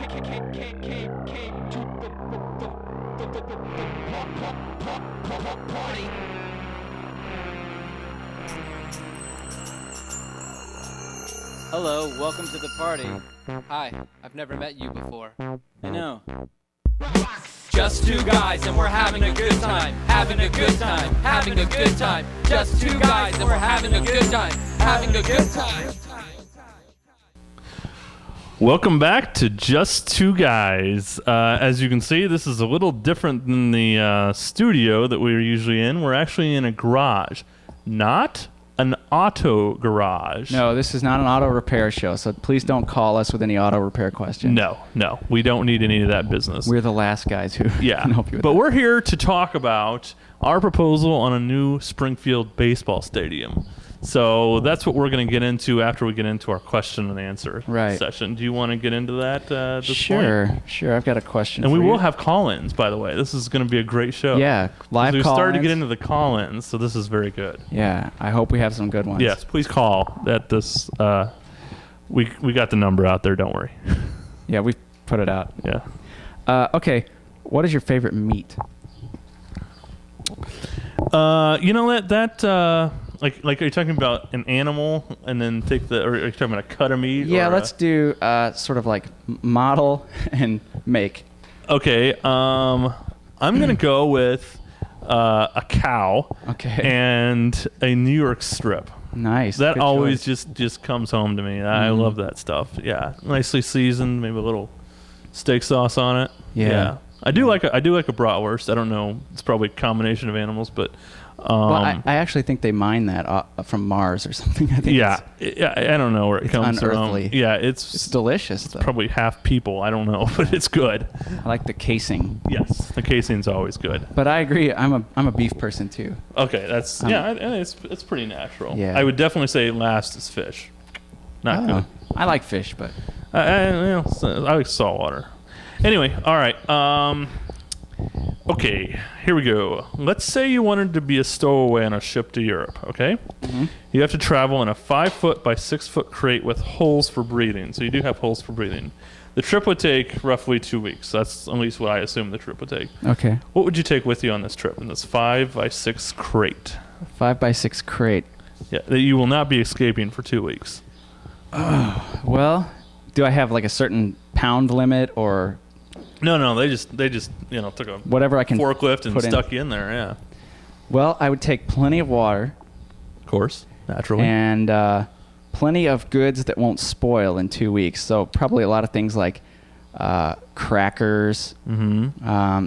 Hello, welcome to the party. Hi, I've never met you before. I know. Just two guys and we're having a good time. Having a good time. Having a good time. Just two guys and we're having a good time. Having a good time. Welcome back to Just Two Guys. As you can see, this is a little different than the studio that we're usually in. We're actually in a garage, not an auto garage. No, this is not an auto repair show, so please don't call us with any auto repair questions. No, we don't need any of that business. We're the last guys who can help you with but that. We're here to talk about our proposal on a new Springfield baseball stadium. So that's what we're going to get into after we get into our question and answer session. Do you want to get into that this point? Sure. I've got a question And for we you. will have call-ins, by the way. This is going to be a great show. Yeah, live we call-ins. started to get into the call-ins, so this is very good. Yeah, I hope we have some good ones. Yes, please call. We got the number out there, don't worry. Yeah, we put it out. Yeah. Okay, what is your favorite meat? You know that like are you talking about an animal and then or are you talking about a cut of meat? Yeah, let's do sort of like model and make. Okay, I'm gonna go with a cow. Okay. And a New York strip. Nice. That good always choice. just comes home to me. I love that stuff. Yeah, nicely seasoned, maybe a little steak sauce on it. Yeah. I do like a bratwurst. I don't know. It's probably a combination of animals, but. Well, I actually think they mine that from Mars or something. I think I don't know where it comes unearthly. from. Yeah, it's delicious, though. Probably half people. I don't know, but it's good. I like the casing. Yes, the casing's always good. But I agree. I'm a beef person too. Okay, that's it's pretty natural. Yeah. I would definitely say last is fish. Not good. I like fish, but I like saltwater. Anyway, all right. Okay, here we go. Let's say you wanted to be a stowaway on a ship to Europe, okay? Mm-hmm. You have to travel in a 5-foot by 6-foot crate with holes for breathing. So you do have holes for breathing. The trip would take roughly 2 weeks. That's at least what I assume the trip would take. Okay. What would you take with you on this trip in this 5 by 6 crate? 5 by 6 crate. Yeah, that you will not be escaping for 2 weeks. Well, do I have like a certain pound limit or... No, they just took a whatever I can forklift and stuck you in there, yeah. Well, I would take plenty of water. Of course, naturally. And plenty of goods that won't spoil in 2 weeks. So probably a lot of things like crackers,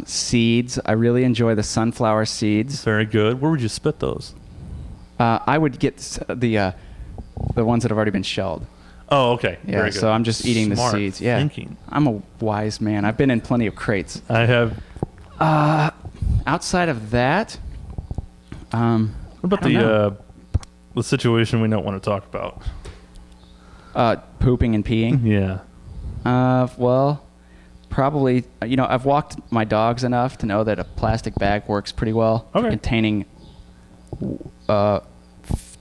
seeds. I really enjoy the sunflower seeds. Very good. Where would you spit those? I would get the ones that have already been shelled. Oh, okay. Yeah, very good. So I'm just eating Smart the seeds. Yeah, thinking. I'm a wise man. I've been in plenty of crates. I have. Outside of that, what about the situation we don't want to talk about? Pooping and peeing. Yeah. Well, probably. I've walked my dogs enough to know that a plastic bag works pretty well for containing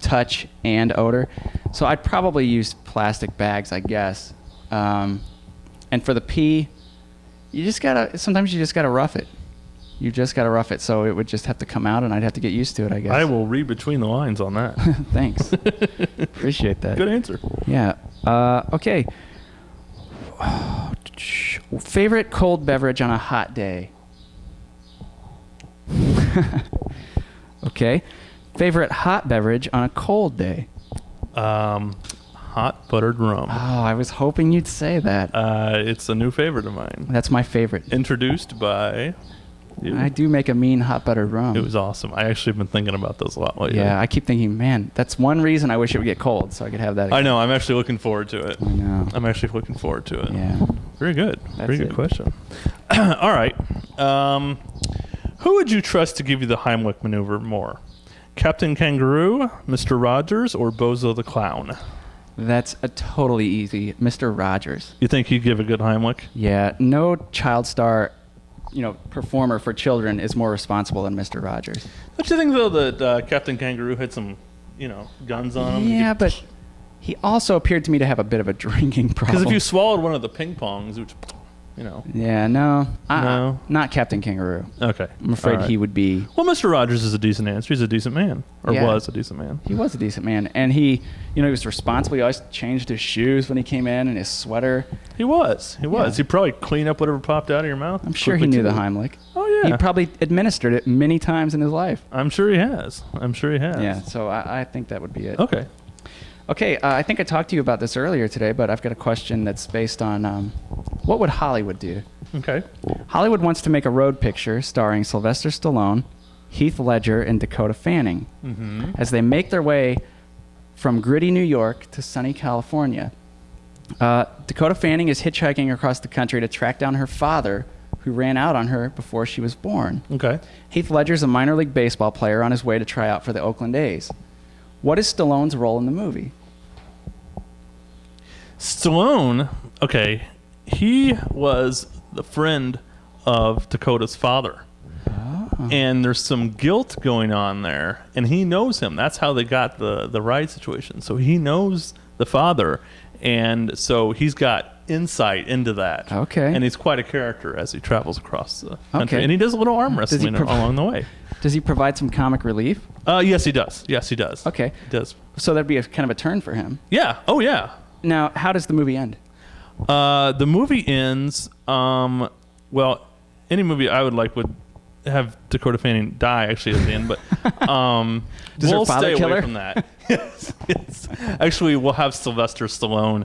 touch and odor. So I'd probably use plastic bags, I guess. And for the pee, sometimes you just gotta rough it. You just gotta rough it, so it would just have to come out, and I'd have to get used to it, I guess. I will read between the lines on that. Thanks. Appreciate that. Good answer. Yeah. Okay. Favorite cold beverage on a hot day? Okay. Favorite hot beverage on a cold day? Hot buttered rum. Oh, I was hoping you'd say that. It's a new favorite of mine. That's my favorite. Introduced by you. I do make a mean hot buttered rum. It was awesome. I actually have been thinking about those a lot lately. Yeah, I keep thinking, man, that's one reason I wish it would get cold so I could have that again. I know. I'm actually looking forward to it. I know. I'm actually looking forward to it. Yeah. Very good. That's Very good question. All right. Who would you trust to give you the Heimlich maneuver more? Captain Kangaroo, Mr. Rogers, or Bozo the Clown? That's a totally easy. Mr. Rogers. You think he'd give a good Heimlich? Yeah. No child star, performer for children is more responsible than Mr. Rogers. Don't you think, though, that Captain Kangaroo had some, guns on him? Yeah, but he also appeared to me to have a bit of a drinking problem. Because if you swallowed one of the ping pongs, which you know. Yeah, no. No? Not Captain Kangaroo. Okay. I'm afraid All right. he would be. Well, Mr. Rogers is a decent answer. He's a decent man, or Yeah. was a decent man. He was a decent man, and he was responsible. He always changed his shoes when he came in, and his sweater. He was. Yeah. He'd probably clean up whatever popped out of your mouth. I'm sure he quickly, knew the too. Heimlich. Oh, yeah. He probably administered it many times in his life. I'm sure he has. Yeah, so I think that would be it. Okay. Okay, I think I talked to you about this earlier today, but I've got a question that's based on what would Hollywood do? Okay. Hollywood wants to make a road picture starring Sylvester Stallone, Heath Ledger, and Dakota Fanning as they make their way from gritty New York to sunny California. Dakota Fanning is hitchhiking across the country to track down her father, who ran out on her before she was born. Okay. Heath Ledger is a minor league baseball player on his way to try out for the Oakland A's. What is Stallone's role in the movie? Stallone, okay, he was the friend of Dakota's father. And there's some guilt going on there, and he knows him. That's how they got the ride situation. So he knows the father, and so he's got insight into that. Okay. And he's quite a character as he travels across the country. Okay. And he does a little arm Does he wrestling along the way. Does he provide some comic relief? Yes, he does. Yes, he does. Okay. He does. So that'd be a kind of a turn for him. Yeah. Oh, yeah. Now, how does the movie end? The movie ends. Well, any movie I would like would have Dakota Fanning die actually at the end, but Does her we'll father stay kill away her? from that. Yes. Actually, we'll have Sylvester Stallone.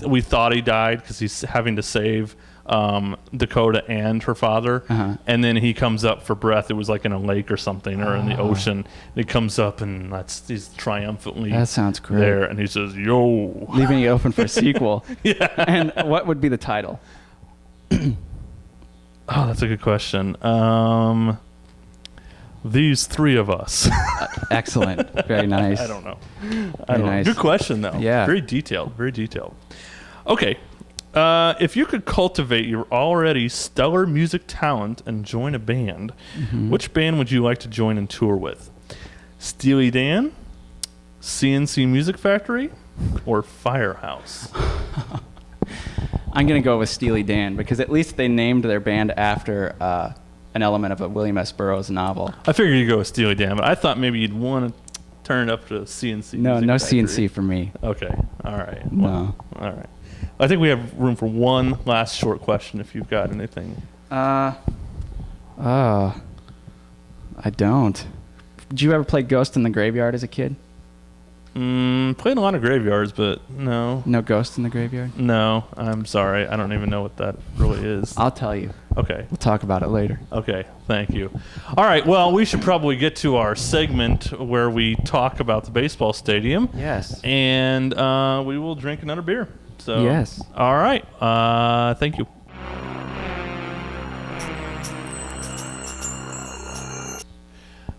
We thought he died because he's having to save Dakota and her father, and then he comes up for breath. It was like in a lake or something, or in the ocean. And he comes up and he's triumphantly That sounds great. there, and he says, "Yo." Leaving it open for a sequel. Yeah. And what would be the title? Oh, that's a good question. These three of us. Excellent. Very nice. I don't know. Very nice. Good question, though. Yeah. Very detailed. Very detailed. Okay. If you could cultivate your already stellar music talent and join a band, which band would you like to join and tour with? Steely Dan, CNC Music Factory, or Firehouse? I'm going to go with Steely Dan because at least they named their band after an element of a William S. Burroughs novel. I figured you'd go with Steely Dan, but I thought maybe you'd want to turn it up to CNC. No, Music no Factory. CNC for me. Okay. All right. No. All right. I think we have room for one last short question if you've got anything. I don't. Did you ever play Ghost in the Graveyard as a kid? Played a lot of graveyards, but no. No Ghost in the Graveyard? No, I'm sorry. I don't even know what that really is. I'll tell you. Okay. We'll talk about it later. Okay. Thank you. All right. Well, we should probably get to our segment where we talk about the baseball stadium. Yes. And we will drink another beer. So. Yes. All right. Thank you.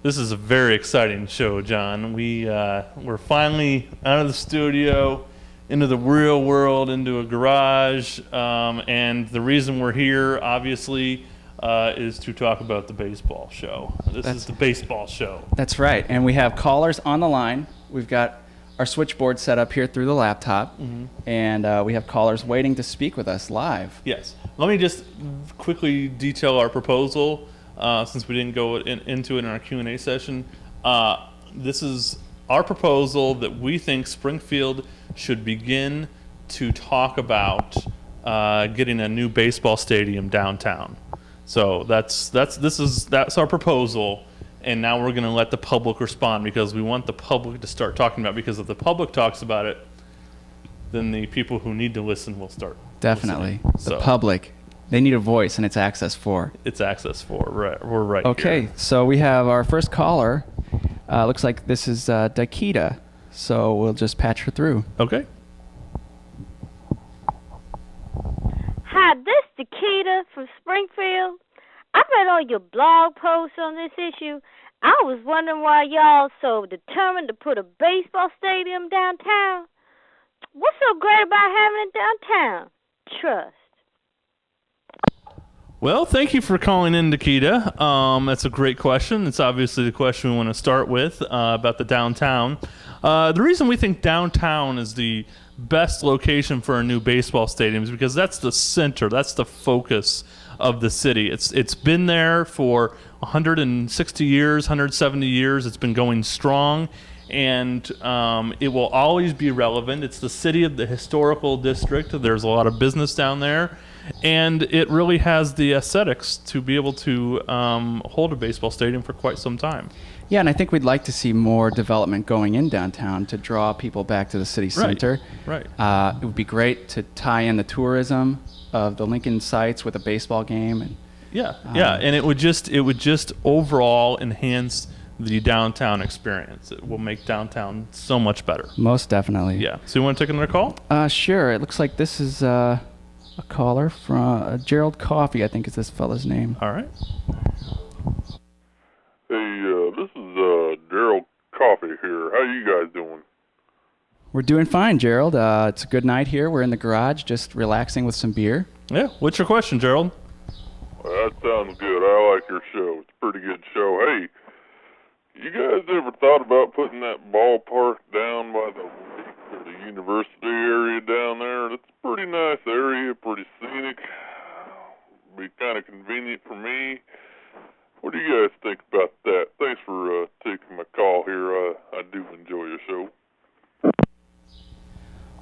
This is a very exciting show, John. We're finally out of the studio, into the real world, into a garage, and the reason we're here, obviously, is to talk about the baseball show. This is the baseball show. That's right. And we have callers on the line. We've got our switchboard set up here through the laptop, and we have callers waiting to speak with us live. Yes. Let me just quickly detail our proposal. Since we didn't go into it in our Q&A session, this is our proposal that we think Springfield should begin to talk about getting a new baseball stadium downtown. So that's our proposal, and now we're going to let the public respond because we want the public to start talking about it, because if the public talks about it, then the people who need to listen will start. Definitely. listening. The So public. They need a voice, and it's Access 4. it's Access 4. Right, we're right Okay, here. so we have our first caller. Looks like this is Dakita, so we'll just patch her through. Okay. Hi, this is Dakita from Springfield. I read all your blog posts on this issue. I was wondering why y'all so determined to put a baseball stadium downtown. What's so great about having it downtown? Trust. Well, thank you for calling in, Nikita. That's a great question. It's obviously the question we want to start with about the downtown. The reason we think downtown is the best location for a new baseball stadium is because that's the center, that's the focus of the city. It's been there for 160 years, 170 years. It's been going strong, and it will always be relevant. It's the city of the historical district. There's a lot of business down there, and it really has the aesthetics to be able to hold a baseball stadium for quite some time. Yeah, and I think we'd like to see more development going in downtown to draw people back to the city center. Right. It would be great to tie in the tourism of the Lincoln sites with a baseball game. And Yeah, and it would just overall enhance the downtown experience. It will make downtown so much better. most definitely. Yeah. So you want to take another call? Sure. It looks like this is a caller from Gerald Coffey, I think is this fella's name. All right. Hey, this is Gerald Coffee here. How you guys doing? We're doing fine, Gerald. It's a good night here. We're in the garage just relaxing with some beer. Yeah. What's your question, Gerald? Well, that sounds good. I like your show. It's a pretty good show. Hey, you guys ever thought about putting that ballpark down by the lake or the university area down there? It's a pretty nice area, pretty scenic. Be kind of convenient for me. What do you guys think about that? Thanks for taking my call here. I do enjoy your show.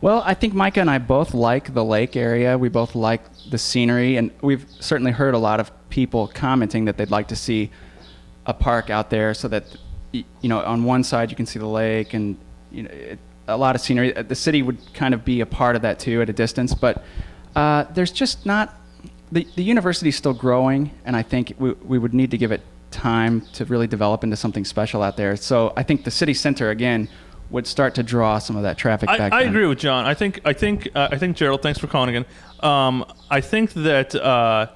Well, I think Micah and I both like the lake area. We both like the scenery, and we've certainly heard a lot of people commenting that they'd like to see a park out there so that, on one side you can see the lake and, a lot of scenery. The city would kind of be a part of that too at a distance, but there's just not, the university's still growing, and I think we would need to give it time to really develop into something special out there. So I think the city center, again, would start to draw some of that traffic back. I agree with John. I think Gerald, thanks for calling again. I think that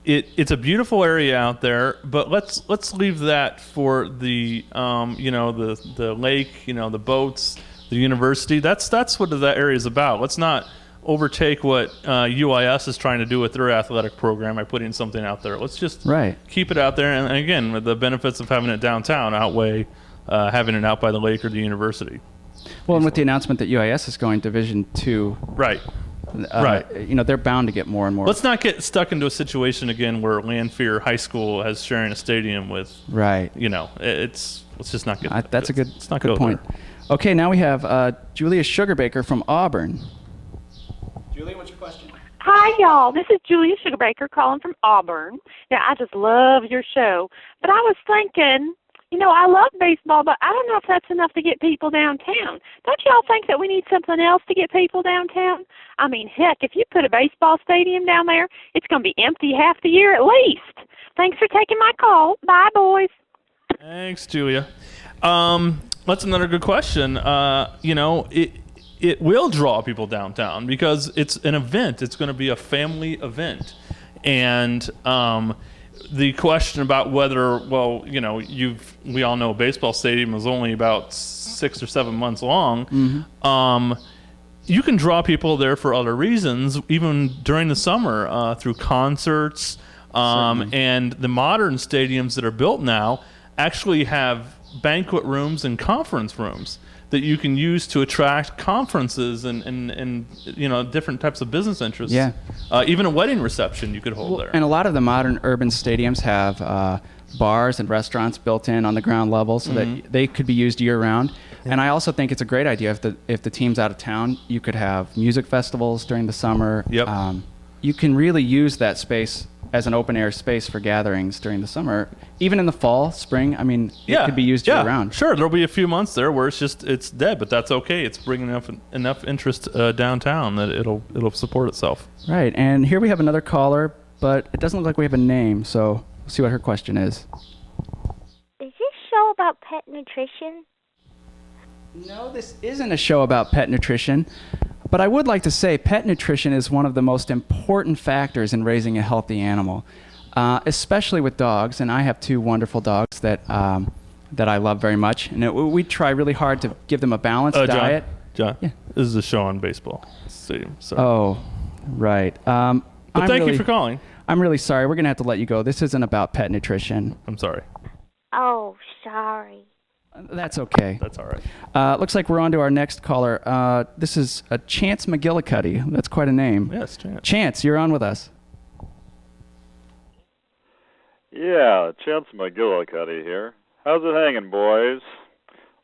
it's a beautiful area out there, but let's leave that for the the lake, the boats, the university. That's what that area is about. Let's not overtake what UIS is trying to do with their athletic program by putting something out there. Let's just keep it out there, and again, the benefits of having it downtown outweigh having it out by the lake or the university. Well, and with the announcement that UIS is going Division II, right, they're bound to get more and more. Let's not get stuck into a situation again where Lanphier High School has sharing a stadium with. Right. Let's just not get. That's a good point. There. Okay, now we have Julia Sugarbaker from Auburn. Julia, what's your question? Hi, y'all. This is Julia Sugarbaker calling from Auburn. Yeah, I just love your show. But I was thinking, I love baseball, but I don't know if that's enough to get people downtown. Don't y'all think that we need something else to get people downtown? I mean, heck, if you put a baseball stadium down there, it's going to be empty half the year at least. Thanks for taking my call. Bye, boys. Thanks, Julia. That's another good question. It will draw people downtown because it's an event. It's going to be a family event. And the question about whether, we all know a baseball stadium is only about 6 or 7 months long. Mm-hmm. You can draw people there for other reasons, even during the summer, through concerts. And the modern stadiums that are built now actually have banquet rooms and conference rooms that you can use to attract conferences and different types of business interests. Yeah. Even a wedding reception you could hold there. And a lot of the modern urban stadiums have bars and restaurants built in on the ground level so that they could be used year round. And I also think it's a great idea if the team's out of town, you could have music festivals during the summer. Yep. You can really use that space as an open air space for gatherings during the summer, even in the fall, spring. I mean, it could be used year round. Sure, there'll be a few months there where it's dead, but that's okay. It's bringing enough interest downtown that it'll support itself. Right, and here we have another caller, but it doesn't look like we have a name, so we'll see what her question is. Is this show about pet nutrition? No, this isn't a show about pet nutrition. But I would like to say pet nutrition is one of the most important factors in raising a healthy animal, especially with dogs. And I have 2 wonderful dogs that I love very much. And we try really hard to give them a balanced diet. John, this is a show on baseball stadium. So. Oh, right. But thank you for calling. I'm really sorry. We're going to have to let you go. This isn't about pet nutrition. I'm sorry. Oh, sorry. That's okay. That's all right. Looks like we're on to our next caller. This is Chance McGillicuddy. That's quite a name. Yes, Chance. Chance, you're on with us. Yeah, Chance McGillicuddy here. How's it hanging, boys?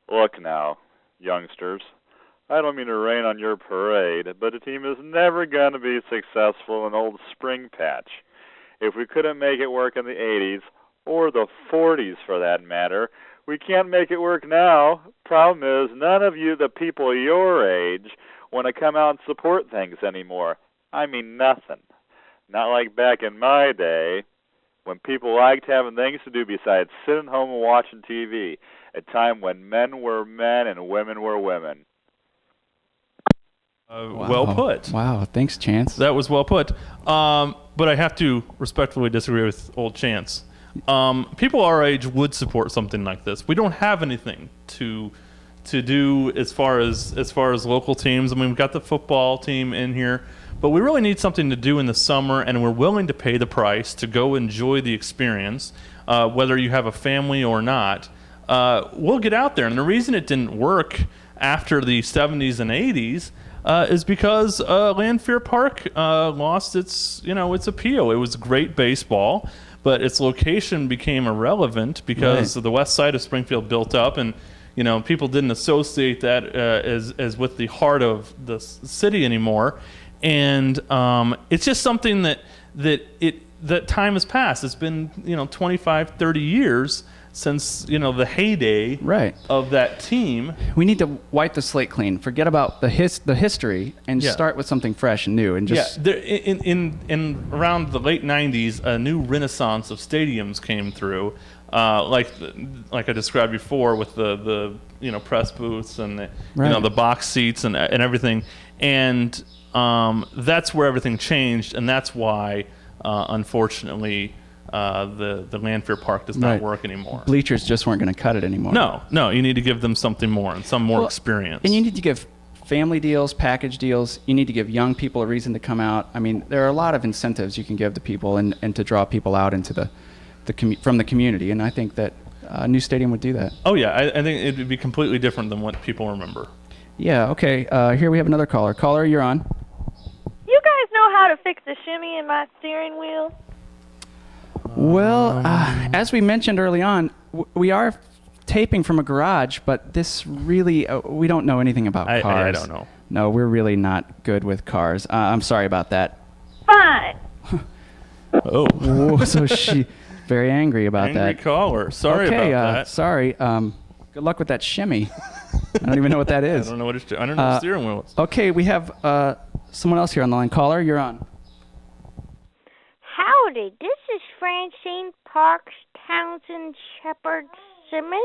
Look now, youngsters. I don't mean to rain on your parade, but a team is never going to be successful in old Spring Patch. If we couldn't make it work in the 80s, or the 40s for that matter, we can't make it work now. Problem is, none of you, the people your age, want to come out and support things anymore. I mean nothing. Not like back in my day, when people liked having things to do besides sitting home and watching TV, a time when men were men and women were women. Wow. Well put. Wow, thanks, Chance. That was well put. But I have to respectfully disagree with old Chance. People our age would support something like this. We don't have anything to do as far as local teams. I mean, we've got the football team in here, but we really need something to do in the summer, and we're willing to pay the price to go enjoy the experience, whether you have a family or not. We'll get out there, and the reason it didn't work after the 70s and 80s is because Lanphier Park lost its appeal. It was great baseball, but its location became irrelevant because the west side of Springfield built up, and people didn't associate that as with the heart of the city anymore. And it's just something that time has passed. It's been 25, 30 years since the heyday of that team. We need to wipe the slate clean. Forget about the history and start with something fresh and new. And just in around the late 90s, a new renaissance of stadiums came through, like I described before, with the press booths and the box seats and everything. And that's where everything changed, and that's why unfortunately the Lanphier Park does not work anymore. Bleachers just weren't going to cut it anymore. No, you need to give them something more and some more experience. And you need to give family deals, package deals. You need to give young people a reason to come out. I mean, there are a lot of incentives you can give to people and to draw people out into from the community. And I think that a new stadium would do that. Oh yeah, I think it would be completely different than what people remember. Yeah. Okay. Here we have another caller. Caller, you're on. You guys know how to fix the shimmy in my steering wheel? Well, as we mentioned early on, we are taping from a garage, but this really, we don't know anything about cars. I don't know. No, we're really not good with cars. I'm sorry about that. Fine. Oh. So she very angry about Angry that. caller. Sorry about that. Sorry. Good luck with that shimmy. I don't even know what that is. I don't know what I don't know what steering wheel is. Okay, we have someone else here on the line. Caller, you're on. Howdy, this is Francine Parks Townsend Shepard Simmons.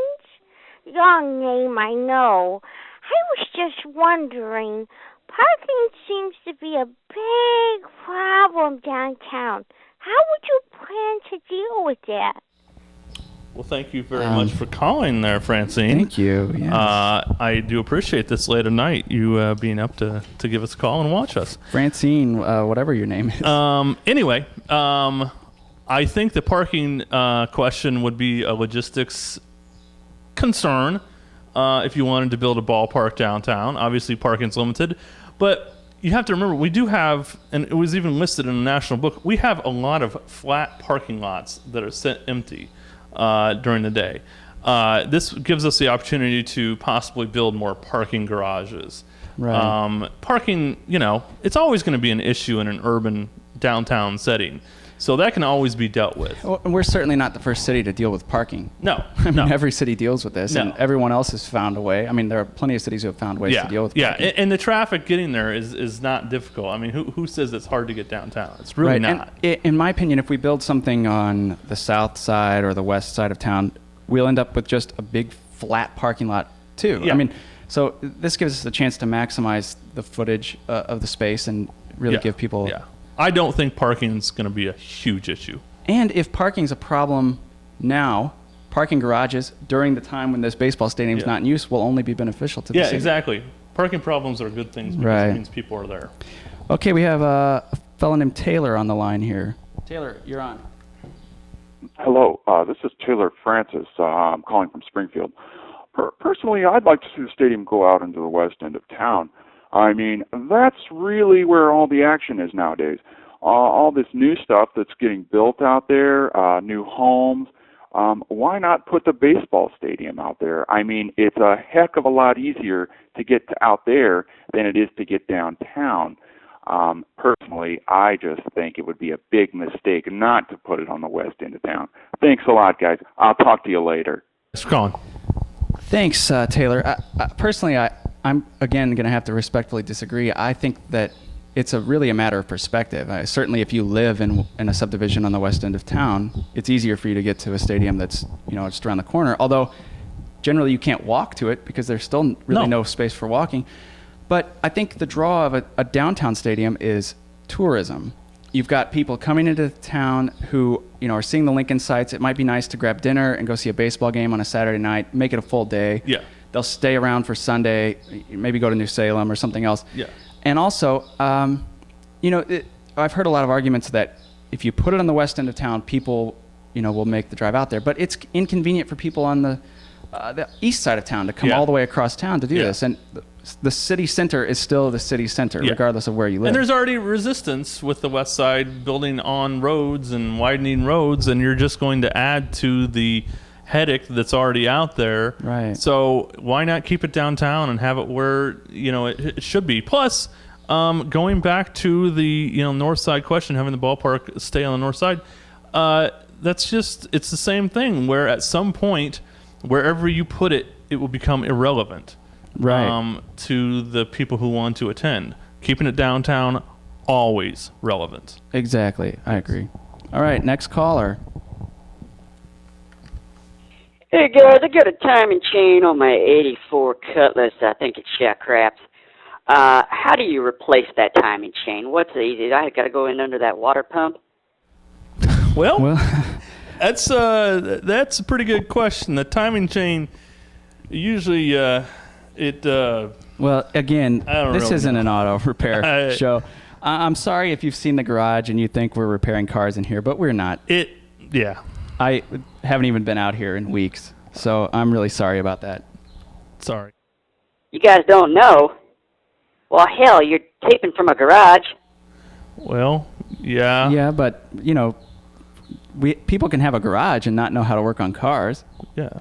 Long name, I know. I was just wondering, parking seems to be a big problem downtown. How would you plan to deal with that? Well, thank you very much for calling there, Francine. Thank you. Yes. I do appreciate this late at night, you being up to give us a call and watch us. Francine, whatever your name is. Anyway, I think the parking question would be a logistics concern if you wanted to build a ballpark downtown. Obviously, parking's limited, but you have to remember, we do have, and it was even listed in a national book, we have a lot of flat parking lots that are set empty during the day. This gives us the opportunity to possibly build more parking garages. Right. Parking, it's always going to be an issue in an urban downtown setting. So that can always be dealt with. Well, we're certainly not the first city to deal with parking. No. I mean, every city deals with this, and No. everyone else has found a way. I mean, there are plenty of cities who have found ways to deal with parking. Yeah, and the traffic getting there is not difficult. I mean, who says it's hard to get downtown? It's really Right. not. And in my opinion, if we build something on the south side or the west side of town, we'll end up with just a big flat parking lot too. Yeah. I mean, so this gives us a chance to maximize the footage of the space and really give people... Yeah. I don't think parking is going to be a huge issue. And if parking's a problem now, parking garages during the time when this baseball stadium's not in use will only be beneficial to the city. Yeah, exactly. Parking problems are good things because it means people are there. Okay, we have a fellow named Taylor on the line here. Taylor, you're on. Hello, this is Taylor Francis. I'm calling from Springfield. Personally, I'd like to see the stadium go out into the west end of town. I mean, that's really where all the action is nowadays. All this new stuff that's getting built out there, new homes. Why not put the baseball stadium out there? I mean, it's a heck of a lot easier to get out there than it is to get downtown. Personally, I just think it would be a big mistake not to put it on the west end of town. Thanks a lot, guys. I'll talk to you later. It's gone. Thanks, Taylor. Personally, I'm again going to have to respectfully disagree. I think that it's really a matter of perspective. Certainly, if you live in a subdivision on the west end of town, it's easier for you to get to a stadium that's just around the corner. Although, generally, you can't walk to it because there's still really no space for walking. But I think the draw of a downtown stadium is tourism. You've got people coming into town who are seeing the Lincoln sites. It might be nice to grab dinner and go see a baseball game on a Saturday night, make it a full day. Yeah. They'll stay around for Sunday, maybe go to New Salem or something else. Yeah. And also, I've heard a lot of arguments that if you put it on the west end of town, people, will make the drive out there. But it's inconvenient for people on the east side of town to come all the way across town to do this. And the city center is still the city center, regardless of where you live. And there's already resistance with the west side building on roads and widening roads, and you're just going to add to the headache that's already out there. Right. So why not keep it downtown and have it where it should be? Plus, going back to the north side question, having the ballpark stay on the north side, it's the same thing. Where at some point, wherever you put it, it will become irrelevant. Right. To the people who want to attend. Keeping it downtown, always relevant. Exactly. I agree. All right, next caller. Hey guys, I got a timing chain on my 84 Cutlass. I think it's shot craps. How do you replace that timing chain? What's the easiest? I got to go in under that water pump? Well that's a pretty good question. The timing chain, usually... well, again, this isn't an auto repair show. I'm sorry if you've seen the garage and you think we're repairing cars in here, but we're not. I haven't even been out here in weeks, so I'm really sorry about that. Sorry. You guys don't know? Well, hell, you're taping from a garage. Well, yeah. Yeah, but, people can have a garage and not know how to work on cars. Yeah.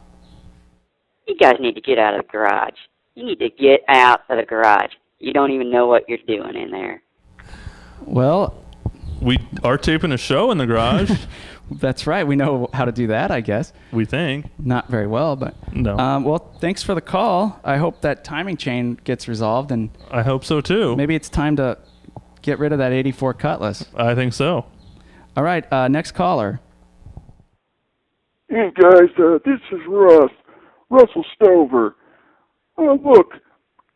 You guys need to get out of the garage. You need to get out of the garage. You don't even know what you're doing in there. Well, we are taping a show in the garage. That's right. We know how to do that, I guess. We think. Not very well, but... No. Well, thanks for the call. I hope that timing chain gets resolved, and... I hope so, too. Maybe it's time to get rid of that 84 Cutlass. I think so. All right, next caller. Hey, guys, this is Russell Stover. Look,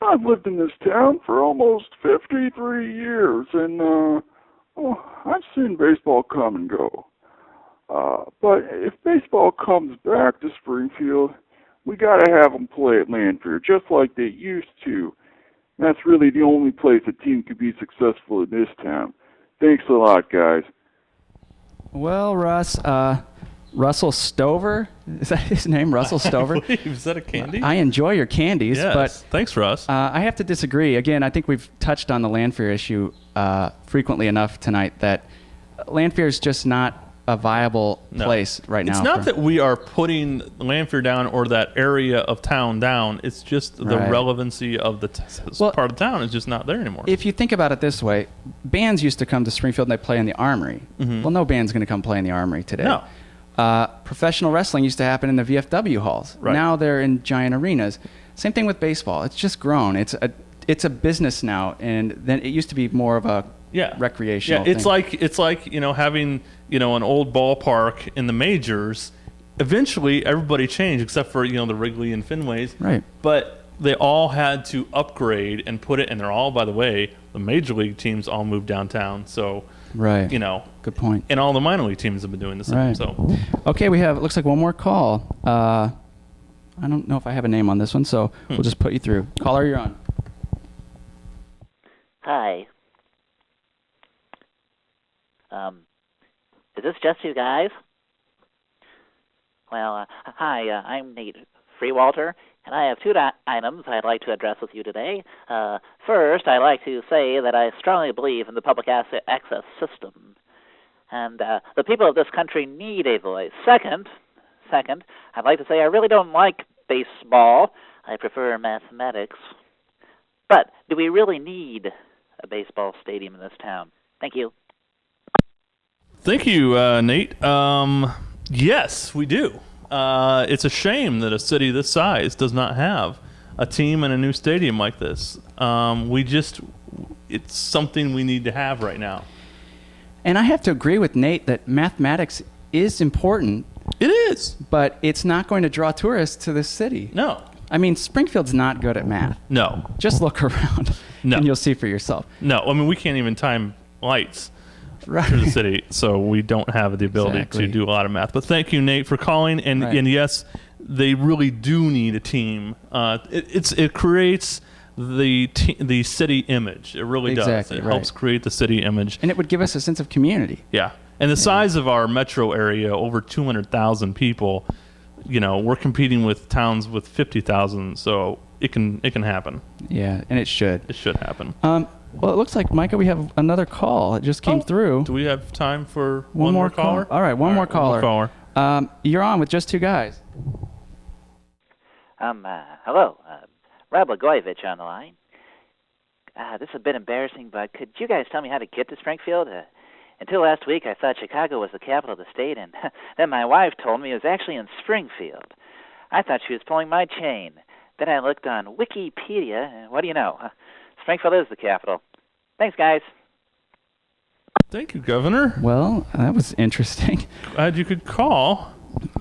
I've lived in this town for almost 53 years, and I've seen baseball come and go. But if baseball comes back to Springfield, we got to have them play at Lanphier, just like they used to. That's really the only place a team could be successful in this town. Thanks a lot, guys. Well, Russ, Russell Stover? Is that his name, Russell Stover? Is that a candy? I enjoy your candies, yes. but... Thanks, Russ. I have to disagree. Again, I think we've touched on the Lanphier issue frequently enough tonight that Lanphier is just not a viable place right now. It's not that we are putting Lanphier down or that area of town down. It's just the relevancy of the part of town is just not there anymore. If you think about it this way, bands used to come to Springfield and they play in the Armory. Mm-hmm. Well, no band's going to come play in the Armory today. No. Professional wrestling used to happen in the VFW halls. Right. Now they're in giant arenas. Same thing with baseball. It's just grown. It's a business now, and then it used to be more of a recreational it's thing. it's like having an old ballpark in the majors. Eventually everybody changed except for the Wrigley and Fenways, right? But they all had to upgrade and put it, and they're all, by the way, the major league teams all moved downtown, so right, good point. And all the minor league teams have been doing the same. Right. So okay, we have, it looks like one more call. I don't know if I have a name on this one, so we'll just put you through. Caller, you're on. Hi. Is this just you guys? Well, hi, I'm Nate Freewalter, and I have two items I'd like to address with you today. First, I'd like to say that I strongly believe in the public access system, and the people of this country need a voice. Second, I'd like to say I really don't like baseball. I prefer mathematics. But do we really need a baseball stadium in this town? Thank you. Thank you, Nate. Yes, we do. It's a shame that a city this size does not have a team and a new stadium like this. It's something we need to have right now. And I have to agree with Nate that mathematics is important. It is. But it's not going to draw tourists to this city. No. I mean, Springfield's not good at math. No. Just look around and you'll see for yourself. No, I mean, we can't even time lights right. through the city, so we don't have the ability to do a lot of math. But thank you, Nate, for calling. And yes, they really do need a team. It creates the city image. It really does. It helps create the city image. And it would give us a sense of community. Yeah. And the size of our metro area, over 200,000 people, we're competing with towns with 50,000, so it can happen. Yeah, and it should. It should happen. Well, it looks like, Micah, we have another call. It just came through. Do we have time for one more caller? All right, one more caller. One more caller. You're on with Just Two Guys. Hello. Rob Blagojevich on the line. This is a bit embarrassing, but could you guys tell me how to get to Springfield? Until last week, I thought Chicago was the capital of the state, and then my wife told me it was actually in Springfield. I thought she was pulling my chain. Then I looked on Wikipedia, and what do you know? Springfield is the capital. Thanks, guys. Thank you, Governor. Well, that was interesting. Glad you could call.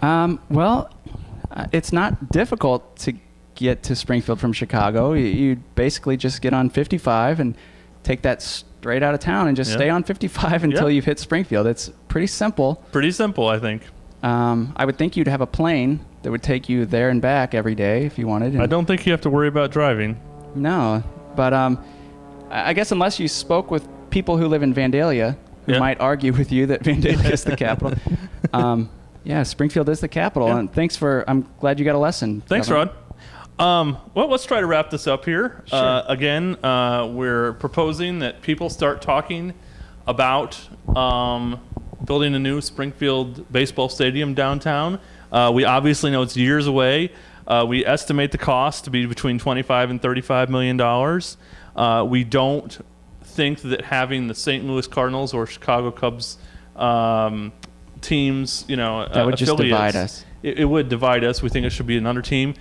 It's not difficult to get to Springfield from Chicago. You basically just get on 55 and take that straight out of town and just stay on 55 until you've hit Springfield. It's pretty simple. Pretty simple, I think. I would think you'd have a plane that would take you there and back every day if you wanted. I don't think you have to worry about driving. No, but I guess unless you spoke with people who live in Vandalia who might argue with you that Vandalia is the capital. Springfield is the capital. Yeah. And I'm glad you got a lesson. Thanks, Governor. Rod. Well, let's try to wrap this up here. Sure. Again, we're proposing that people start talking about building a new Springfield baseball stadium downtown. We obviously know it's years away. We estimate the cost to be between $25 and $35 million. We don't think that having the St. Louis Cardinals or Chicago Cubs teams, that would just divide us. It would divide us. We think it should be another team.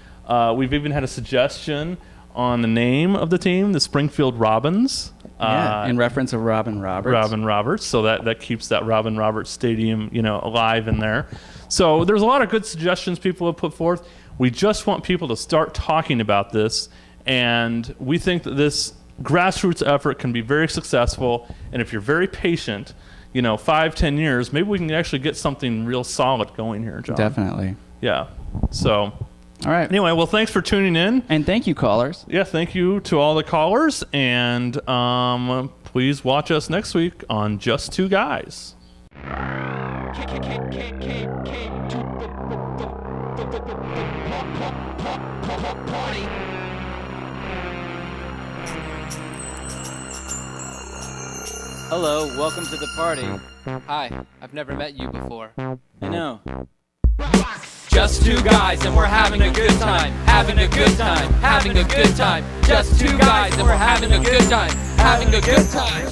We've even had a suggestion on the name of the team, the Springfield Robins. In reference of Robin Roberts. Robin Roberts, so that keeps that Robin Roberts Stadium, alive in there. So there's a lot of good suggestions people have put forth. We just want people to start talking about this, and we think that this grassroots effort can be very successful, and if you're very patient, 5-10 years, maybe we can actually get something real solid going here, John. Definitely. Yeah. So... All right. Anyway, well, thanks for tuning in. And thank you, callers. Yeah, thank you to all the callers. And please watch us next week on Just Two Guys. Hello, welcome to the party. Hi, I've never met you before. I know. Just two guys and we're having a good time, having a good time, having a good time. Just two guys and we're having a good time, having a good time.